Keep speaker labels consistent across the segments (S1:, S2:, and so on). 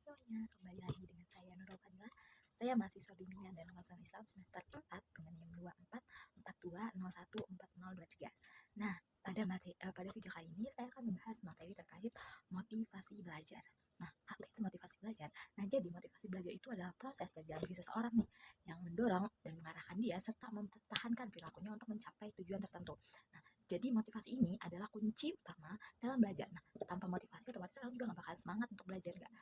S1: semuanya, kembali lagi dengan saya Nurul Fadila. Saya mahasiswa bimbingan dan konseling Islam semester 4 dengan NIM 2442014023. Nah, pada video kali ini saya akan membahas materi terkait motivasi belajar. Nah, apa itu motivasi belajar? Nah, jadi motivasi belajar itu adalah proses dari dalam diri seseorang nih yang mendorong dan mengarahkan dia serta mempertahankan perilakunya untuk mencapai tujuan tertentu. Nah, jadi motivasi ini adalah kunci utama dalam belajar. Nah, tanpa motivasi otomatis orang juga nggak bakalan semangat untuk belajar, nggak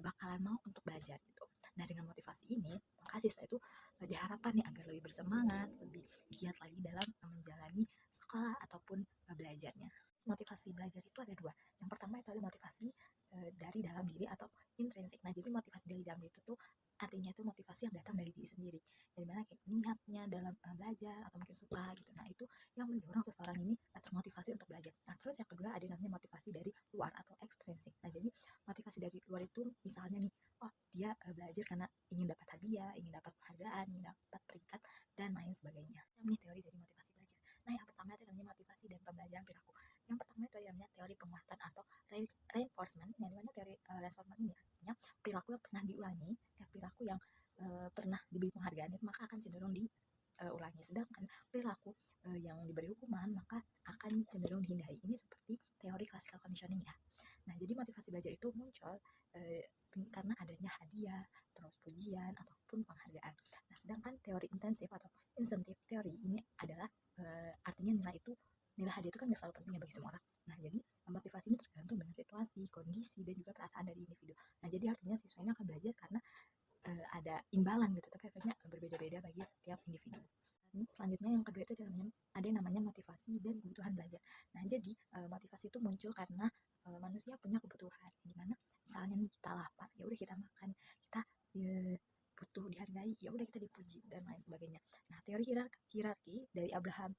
S1: bakalan mau untuk belajar gitu. Nah, dengan motivasi ini maka siswa itu diharapkan nih agar lebih bersemangat, lebih giat lagi dalam menjalani sekolah ataupun belajarnya. Motivasi belajar itu ada dua. Yang pertama itu ada motivasi dari dalam diri atau intrinsik. Nah, jadi motivasi dari dalam diri itu artinya itu motivasi yang datang dari diri sendiri. Dari mana kayak niatnya dalam belajar atau mungkin suka gitu. Nah, itu yang mendorong seseorang ini termotivasi untuk belajar. Nah, terus yang kedua ada namanya motivasi dari luar atau ekstrinsik. Nah, jadi motivasi dari luar itu misalnya nih, oh dia belajar karena ingin dapat hadiah, ingin dapat penghargaan, ingin dapat peringkat dan lain sebagainya. Ini teori dari motivasi belajar. Nah, yang pertama itu namanya motivasi dan pembelajaran perilaku. Yang pertama itu namanya teori penguatan atau reinforcement. Yang mana teori reinforcement ini artinya perilaku yang pernah diulangi, perilaku yang pernah diberi penghargaan itu maka akan cenderung diulangi. Sedangkan perilaku yang diberi hukuman maka akan cenderung dihindari. Ini seperti teori classical conditioning ya. Nah, jadi motivasi belajar itu muncul karena adanya hadiah, terus pujian ataupun penghargaan. Nah, sedangkan teori intensif atau insentif teori ini adalah artinya nilai hadiah itu kan gak selalu penting ya bagi semua orang. Nah, jadi motivasi ini tergantung dengan situasi, kondisi dan juga perasaan dari individu. Nah, jadi artinya siswa ini akan belajar karena ada imbalan gitu, tapi efeknya berbeda-beda bagi tiap individu. Selanjutnya yang kedua itu ada yang namanya motivasi dan kebutuhan belajar. Nah, jadi motivasi itu muncul karena manusia punya kebutuhan, dimana misalnya nih kita lapar, ya udah kita makan, kita butuh dihargai, ya udah kita dipuji dan lain sebagainya. Nah, teori hierarki dari Abraham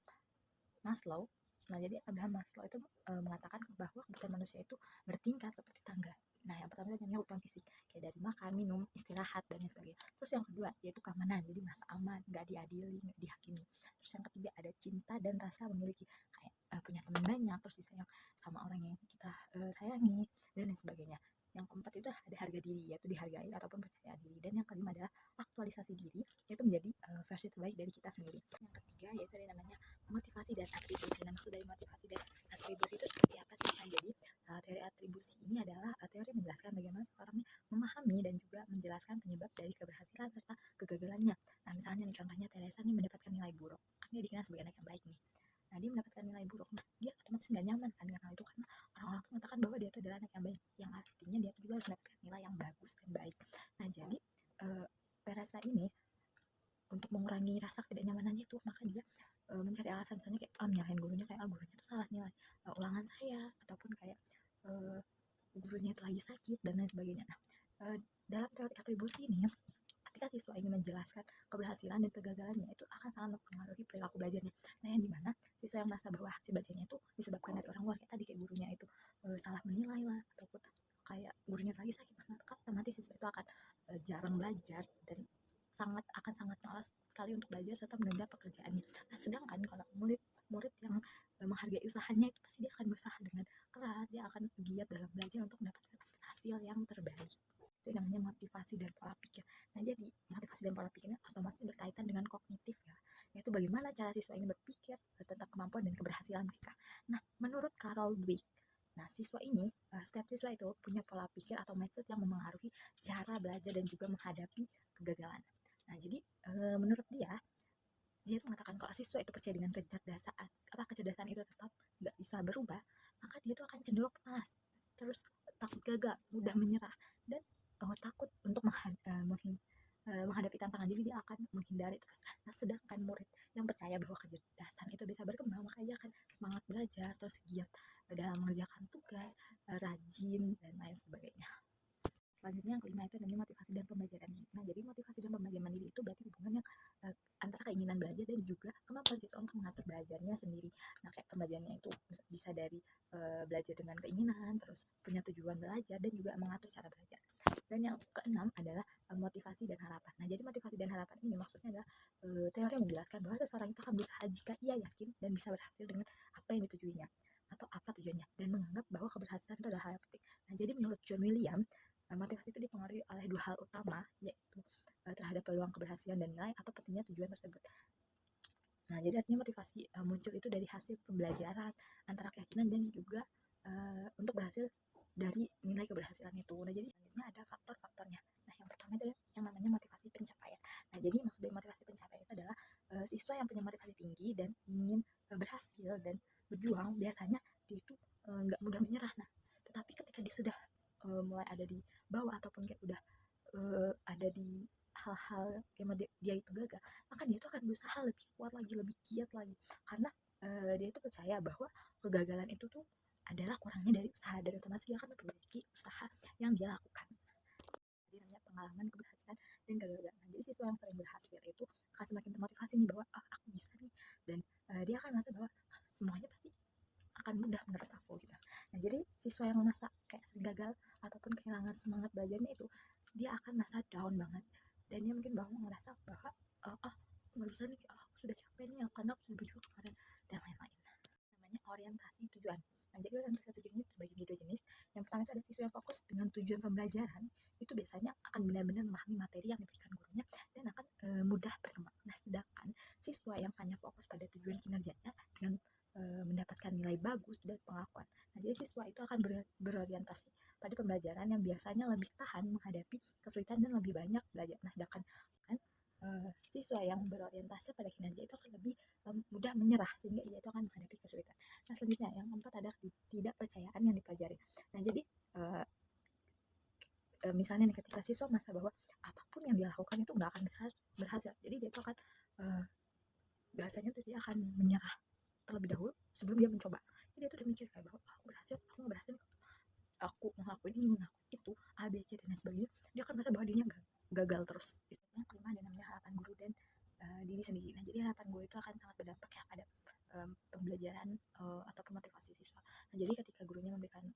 S1: Maslow. Nah, jadi Abraham Maslow itu mengatakan bahwa kebutuhan manusia itu bertingkat seperti tangga. Nah, yang pertama itu namanya kebutuhan fisik, kayak dari makan, minum, istirahat, dan lain sebagainya. Terus yang kedua yaitu keamanan, jadi merasa aman, nggak diadili, nggak dihakimi. Terus yang ketiga ada cinta dan rasa memiliki, kayak punya teman banyak, terus disayang sama orang yang kita sayangi, dan lain sebagainya. Yang keempat itu ada harga diri, yaitu dihargai ataupun percaya diri. Dan yang kelima adalah aktualisasi diri, yaitu menjadi versi terbaik dari kita sendiri. Yang ketiga yaitu ada namanya motivasi dan atribusi. Nah, maksud dari motivasi dan atribusi itu seperti apa sih? Nah, jadi teori atribusi ini adalah teori menjelaskan bagaimana seseorang memahami dan juga menjelaskan penyebab dari keberhasilan serta kegagalannya. Nah, misalnya nih contohnya Teresa nih mendapatkan nilai buruk, kan dia dikenal sebagai anak yang baik nih. Nah, dia mendapatkan nilai buruk, nah dia otomatis nggak nyaman kan dengan hal itu, karena orang-orang mengatakan bahwa dia itu adalah anak yang baik, yang artinya dia juga harus mendapatkan nilai yang bagus dan baik. Nah, jadi Teresa ini untuk mengurangi rasa ketidaknyamanannya itu maka dia mencari alasan, misalnya kayak nyalahin gurunya, kayak gurunya itu salah nilai ulangan saya, ataupun kayak gurunya itu lagi sakit dan lain sebagainya. Nah, dalam teori atribusi ini ketika siswa ingin menjelaskan keberhasilan dan kegagalannya itu akan sangat mempengaruhi perilaku belajarnya. Nah, yang dimana siswa yang merasa bahwa hasil belajarnya itu disebabkan dari orang luar, kayak tadi kayak gurunya itu salah menilai lah, ataupun kayak gurunya lagi sakit, maka otomatis siswa itu akan jarang belajar dan akan sangat malas sekali untuk belajar serta menunda pekerjaannya. Nah, sedangkan kalau murid yang menghargai usahanya itu pasti dia akan berusaha dengan keras, dia akan giat dalam belajar untuk mendapatkan hasil yang terbaik. Itu namanya motivasi dan pola pikir. Nah, jadi motivasi dan pola pikirnya otomatis berkaitan dengan kognitif ya, yaitu bagaimana cara siswa ini berpikir tentang kemampuan dan keberhasilan mereka. Nah, menurut Carol Dweck, nah siswa ini, setiap siswa itu punya pola pikir atau mindset yang memengaruhi cara belajar dan juga menghadapi kegagalan. Nah, jadi menurut dia itu mengatakan kalau siswa itu percaya dengan kecerdasan itu tetap nggak bisa berubah, maka dia itu akan cenderung malas, terus takut gagal, mudah menyerah, dan takut untuk menghadapi tantangan, jadi dia akan menghindari terus. Nah, sedangkan murid yang percaya bahwa kecerdasan itu bisa berkembang, maka dia akan semangat belajar, terus giat dalam mengerjakan tugas, rajin, dan lain sebagainya. Selanjutnya yang kelima itu namanya motivasi dan pembelajaran diri. Nah, jadi motivasi dan pembelajaran diri itu berarti hubungannya antara keinginan belajar dan juga kemampuan siswa untuk mengatur belajarnya sendiri. Nah, kayak pembelajarannya itu bisa dari belajar dengan keinginan, terus punya tujuan belajar, dan juga mengatur cara belajar. Dan yang keenam adalah motivasi dan harapan. Nah, jadi motivasi dan harapan ini maksudnya adalah teori yang menjelaskan bahwa seseorang itu akan berusaha jika ia yakin dan bisa berhasil dengan apa yang ditujuinya atau apa tujuannya, dan menganggap bahwa keberhasilan itu adalah hal yang penting. Nah, jadi menurut John William, Motivasi itu dipengaruhi oleh dua hal utama, yaitu terhadap peluang keberhasilan dan nilai atau pentingnya tujuan tersebut. Nah, jadi artinya motivasi muncul itu dari hasil pembelajaran antara keyakinan dan juga untuk berhasil dari nilai keberhasilan itu. Nah, jadi selanjutnya ada faktor-faktornya. Nah, yang pertama adalah yang namanya motivasi pencapaian. Nah, jadi maksud dari motivasi pencapaian itu adalah siswa yang punya motivasi tinggi dan ingin berhasil dan berjuang, biasanya dia itu nggak mudah menyerah. Nah, tetapi ketika dia sudah mulai ada di bawah ataupun kayak udah ada di hal-hal yang dia itu gagal, maka dia itu akan berusaha lebih kuat lagi, lebih giat lagi, karena dia itu percaya bahwa kegagalan itu tuh adalah kurangnya dari usaha, dan otomatis dia akan memperbaiki usaha yang dia lakukan. Jadi namanya pengalaman keberhasilan dan kegagalan. Nah, jadi siswa yang sering berhasil itu akan semakin termotivasi nih bahwa aku bisa nih, dan dia akan merasa bahwa semuanya pasti akan mudah menurut aku gitu. Nah, jadi siswa yang merasa kayak sering gagal ataupun kehilangan semangat belajarnya itu, dia akan merasa down banget, dan dia mungkin merasa bahwa aku nggak bisa nih, aku sudah capek nih karena aku sudah berjuang kemarin, dan lain-lain. Namanya orientasi tujuan. Nah, jadi orientasi tujuan ini terbagi menjadi dua jenis. Yang pertama itu ada siswa yang fokus dengan tujuan pembelajaran, itu biasanya akan benar-benar memahami materi yang diberikan gurunya dan akan mudah berkembang. Nah, sedangkan siswa yang hanya fokus pada tujuan kinerjanya dengan mendapatkan nilai bagus dan pengakuan. Nah, jadi siswa itu akan berorientasi pada pembelajaran yang biasanya lebih tahan menghadapi kesulitan dan lebih banyak belajar. Nah, sedangkan kan siswa yang berorientasi pada kinerja itu akan lebih mudah menyerah sehingga ia itu akan menghadapi kesulitan. Nah, selanjutnya yang keempat ada ketidakpercayaan yang dipelajari. Nah, jadi misalnya nih, ketika siswa merasa bahwa apapun yang dia lakukan itu nggak akan berhasil, jadi dia itu akan biasanya tuh dia akan menyerah terlebih dahulu sebelum dia mencoba. Jadi dia tuh udah mikir kayak bahwa aku berhasil, aku nggak berhasil, aku ngelakuin ini, ngelakuin itu, A, B, C, dan lain sebagainya, dia akan merasa bahwa dirinya gagal terus. Yang kelima ada namanya harapan guru dan diri sendiri. Nah, jadi harapan guru itu akan sangat berdampak ya pada pembelajaran ataupun motivasi siswa. Nah, jadi ketika gurunya memberikan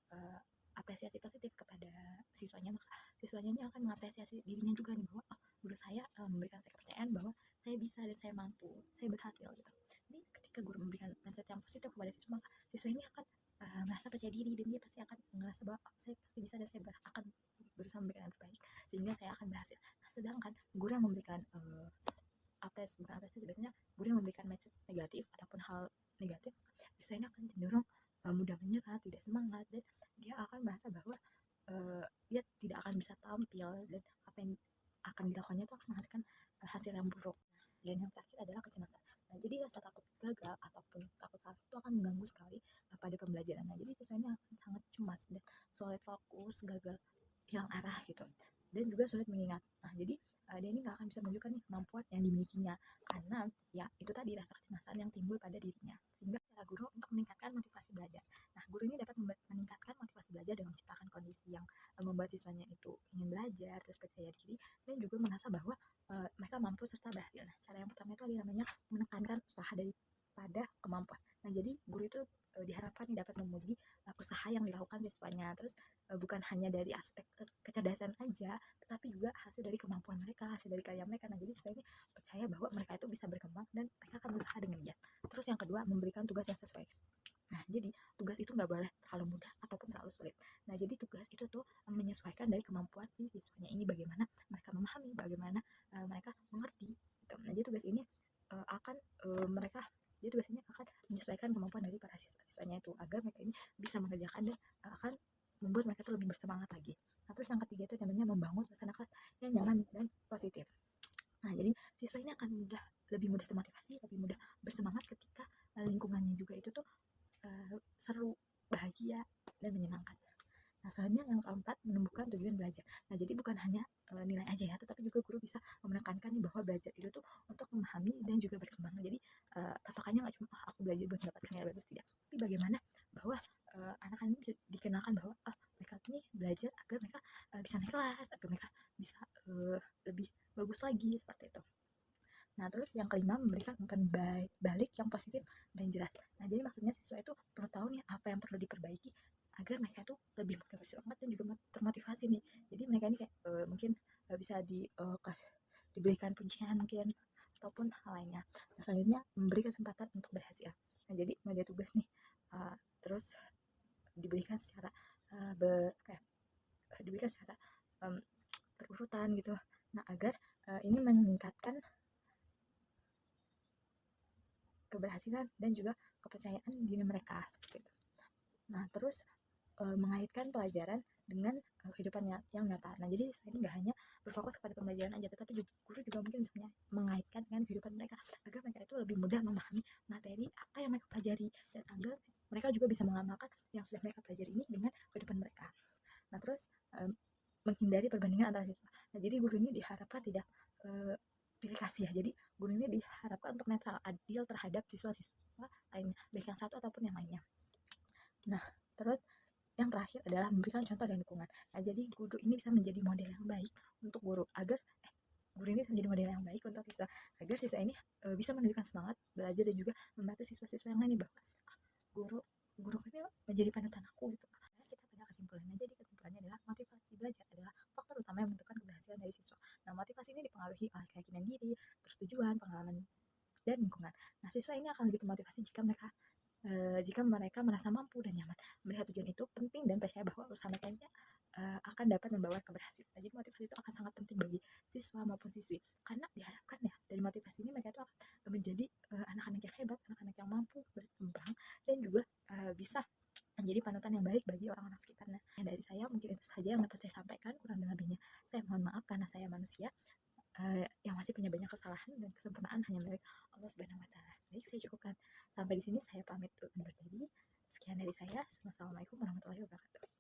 S1: apresiasi positif kepada siswanya, maka siswanya ini akan mengapresiasi dirinya juga nih, bahwa guru saya memberikan saya kepercayaan bahwa saya bisa dan saya mampu, saya berhasil gitu. Jadi ketika guru memberikan mindset yang positif kepada siswa, maka siswa ini akan merasa percaya diri, dan dia pasti akan merasa bahwa saya pasti bisa dan saya akan berusaha memberikan yang terbaik sehingga saya akan berhasil. Nah, sedangkan guru yang memberikan apresiasi, biasanya guru yang memberikan mindset negatif ataupun hal negatif, biasanya akan cenderung mudah menyerah, tidak semangat, dan dia akan merasa bahwa dia tidak akan bisa tampil, dan apa yang akan dilakukannya itu akan menghasilkan hasil yang buruk. Dan yang terakhir adalah kecemasan. Nah, jadi rasa takut gagal ataupun takut salah itu akan mengganggu sekali pada pembelajaran. Nah, jadi siswanya akan sangat cemas dan sulit fokus, gagal hilang arah gitu, dan juga sulit mengingat. Nah, jadi dia ini nggak akan bisa menunjukkan nih kemampuan yang dimilikinya, karena ya itu tadi rasa kecemasan yang timbul pada dirinya. Sehingga cara guru untuk meningkatkan motivasi belajar. Nah, guru ini dapat meningkatkan motivasi belajar dengan menciptakan kondisi yang membuat siswanya itu ingin belajar, terus percaya diri, dan juga merasa bahwa mereka mampu serta berhasil. Nah, cara yang pertama itu adalah namanya menekankan usaha daripada kemampuan. Nah, jadi guru itu diharapkan dapat memuji usaha yang dilakukan siswanya, terus bukan hanya dari aspek kecerdasan aja, tetapi juga hasil dari kemampuan mereka, hasil dari karya mereka. Nah, jadi siswa ini percaya bahwa mereka itu bisa berkembang dan mereka akan berusaha dengan giat. Terus yang kedua, memberikan tugas yang sesuai. Nah, jadi tugas itu nggak boleh terlalu mudah ataupun terlalu sulit. Nah, jadi tugas itu tuh menyesuaikan dari kemampuan si siswanya ini, bagaimana mereka memahami, bagaimana mereka mengerti gitu. Nah, jadi tugas ini akan mereka jadi tugas ini akan menyesuaikan kemampuan dari para siswanya itu, agar mereka ini bisa mengerjakan dan akan membuat mereka itu lebih bersemangat lagi. Nah, terus yang ketiga itu namanya membangun suasana kelas yang nyaman dan positif. Nah, jadi siswa ini akan lebih mudah termotivasi, lebih mudah bersemangat ketika lingkungannya juga itu tuh seru, bahagia, dan menyenangkan. Nah, selanjutnya yang keempat, menumbuhkan tujuan belajar. Nah, jadi bukan hanya nilai aja ya, tetapi juga guru bisa menekankan nih bahwa belajar itu tuh untuk memahami dan juga berkembang. Jadi patokannya nggak cuma aku belajar buat mendapatkan nilai bagus, tidak, tapi bagaimana bahwa anak-anak ini bisa dikenalkan bahwa mereka ini belajar agar mereka bisa naik kelas, agar mereka bisa lebih bagus lagi, seperti itu. Nah, terus yang kelima, memberikan umpan balik yang positif dan jelas. Nah, jadi maksudnya siswa itu perlu tahu nih apa yang perlu diperbaiki agar mereka itu lebih mudah bersemangat dan juga termotivasi nih. Jadi mereka ini kayak mungkin bisa diberikan pujian mungkin ataupun hal lainnya. Nah, selanjutnya memberi kesempatan untuk berhasil. Nah, jadi media tugas nih terus diberikan secara diberikan secara em, berurutan gitu. Nah, agar ini meningkatkan keberhasilan dan juga kepercayaan diri mereka seperti itu. Nah, terus mengaitkan pelajaran dengan kehidupan yang nyata. Nah, jadi siswa ini nggak hanya berfokus kepada pembelajaran aja, tetapi guru juga mungkin bisa mengaitkan dengan kehidupan mereka agar mereka itu lebih mudah memahami materi apa yang mereka pelajari dan agar mereka juga bisa mengamalkan yang sudah mereka pelajari ini dengan kehidupan mereka. Nah, terus menghindari perbandingan antara siswa. Nah, jadi guru ini diharapkan tidak pilih kasih ya. Jadi guru ini diharapkan untuk netral, adil terhadap siswa-siswa lainnya, baik yang satu ataupun yang lainnya. Nah, terus yang terakhir adalah memberikan contoh dan dukungan. Nah, jadi guru ini bisa menjadi model yang baik untuk guru agar guru ini bisa menjadi model yang baik untuk siswa agar siswa ini bisa menunjukkan semangat belajar dan juga membantu siswa-siswa yang lain bahwa guru guru ini menjadi panutan aku gitu. Nah, kita pada kesimpulannya, jadi kesimpulannya adalah motivasi belajar adalah faktor utama yang menentukan keberhasilan dari siswa. Nah, motivasi ini dipengaruhi oleh keyakinan diri, persetujuan, pengalaman, dan lingkungan. Nah, siswa ini akan lebih termotivasi jika mereka merasa mampu dan nyaman melihat tujuan itu penting dan percaya bahwa usaha mereka akan dapat membawa keberhasilan. Jadi motivasi itu akan sangat penting bagi siswa maupun siswi karena diharapkan ya dari motivasi ini mereka itu akan menjadi anak-anak yang hebat, anak-anak yang mampu berkembang dan juga bisa menjadi panutan yang baik bagi orang-orang sekitarnya. Dari saya mungkin itu saja yang dapat saya sampaikan, kurang lebihnya saya mohon maaf karena saya manusia yang masih punya banyak kesalahan dan kesempurnaan hanya milik Allah Subhanahu wa taala. Baik, saya cukupkan sampai di sini, saya pamit undur diri. Sekian dari saya. Wassalamualaikum warahmatullahi wabarakatuh.